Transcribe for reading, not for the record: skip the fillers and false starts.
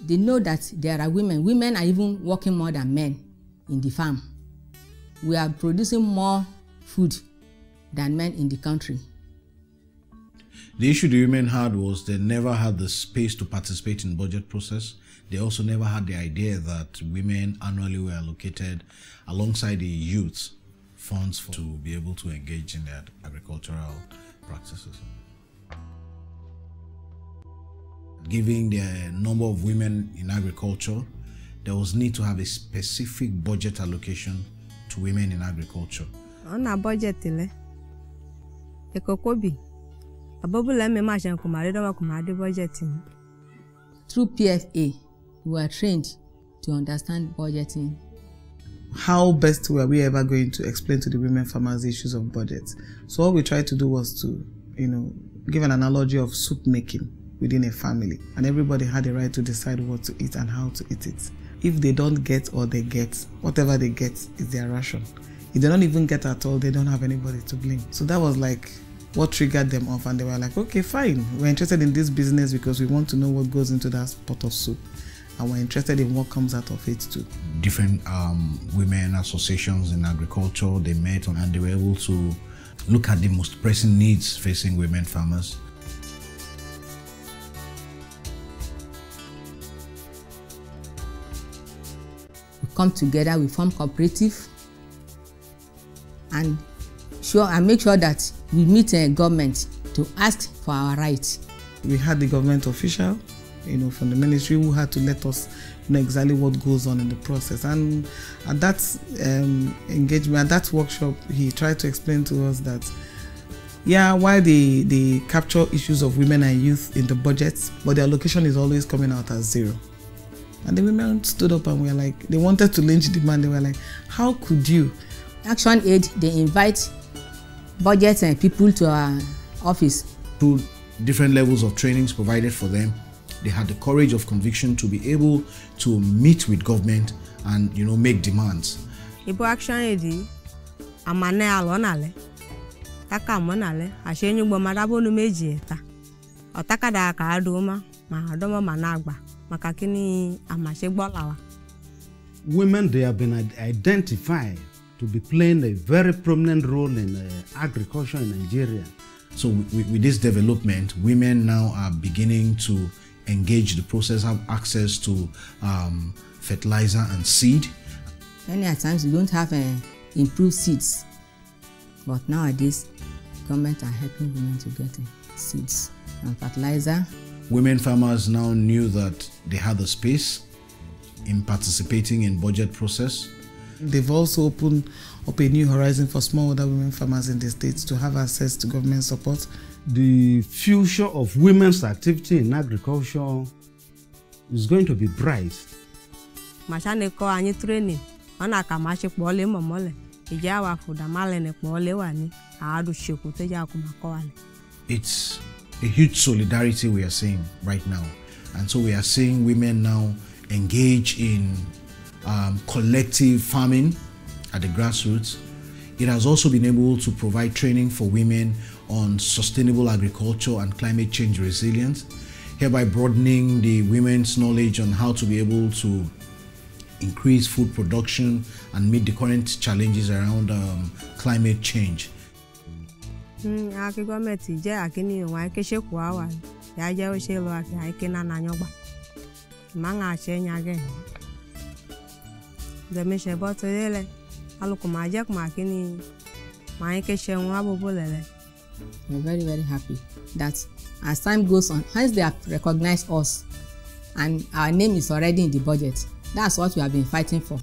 They know that there are women. Women are even working more than men in the farm. We are producing more food than men in the country. The issue the women had was they never had the space to participate in the budget process. They also never had the idea that women annually were allocated alongside the youth funds to be able to engage in their agricultural practices. Given the number of women in agriculture, there was need to have a specific budget allocation to women in agriculture. On a budget, ekokobi. Abobula me machin kumare do kumade budgeting. Through PFA, we were trained to understand budgeting. How best were we ever going to explain to the women farmers the issues of budget? So what we tried to do was to, give an analogy of soup making within a family, and everybody had the right to decide what to eat and how to eat it. If they don't get or they get, whatever they get is their ration. If they don't even get at all, they don't have anybody to blame. So that was like what triggered them off, and they were like, okay, fine, we're interested in this business because we want to know what goes into that pot of soup, and we're interested in what comes out of it too. Different women associations in agriculture, they met and they were able to look at the most pressing needs facing women farmers. We come together, we form cooperative, and make sure that we meet government to ask for our rights. We had the government official, from the ministry, who had to let us know exactly what goes on in the process. And at that engagement, at that workshop, he tried to explain to us that, while they capture issues of women and youth in the budgets, but the allocation is always coming out as zero. And the women stood up and were like, they wanted to lynch the man. They were like, how could you? ActionAid, they invite budgets and people to our office. Through different levels of trainings provided for them, they had the courage of conviction to be able to meet with government and make demands. Ibo ActionAid, amane alonale, taka monale, ashenyu bo madabo no meji eta. Otaka da ka adoma, ma adoma managba, makakini amashe gbolawa. Women, they have been identified to be playing a very prominent role in agriculture in Nigeria. So with this development, women now are beginning to engage the process, have access to fertilizer and seed. Many times we don't have improved seeds, but nowadays government are helping women to get seeds and fertilizer. Women farmers now knew that they had the space in participating in budget process. They've also opened up a new horizon for smallholder women farmers in the states to have access to government support. The future of women's activity in agriculture is going to be bright. Machane ko anyi training, ona ka machi pole momole. Ija wa fuda male ne pole wani, aadu sheku teja kuma ko wale. It's a huge solidarity we are seeing right now. And so we are seeing women now engage in collective farming at the grassroots. It has also been able to provide training for women on sustainable agriculture and climate change resilience, hereby broadening the women's knowledge on how to be able to increase food production and meet the current challenges around climate change. We're very, very happy that as time goes on, hence they have recognized us and our name is already in the budget. That's what we have been fighting for.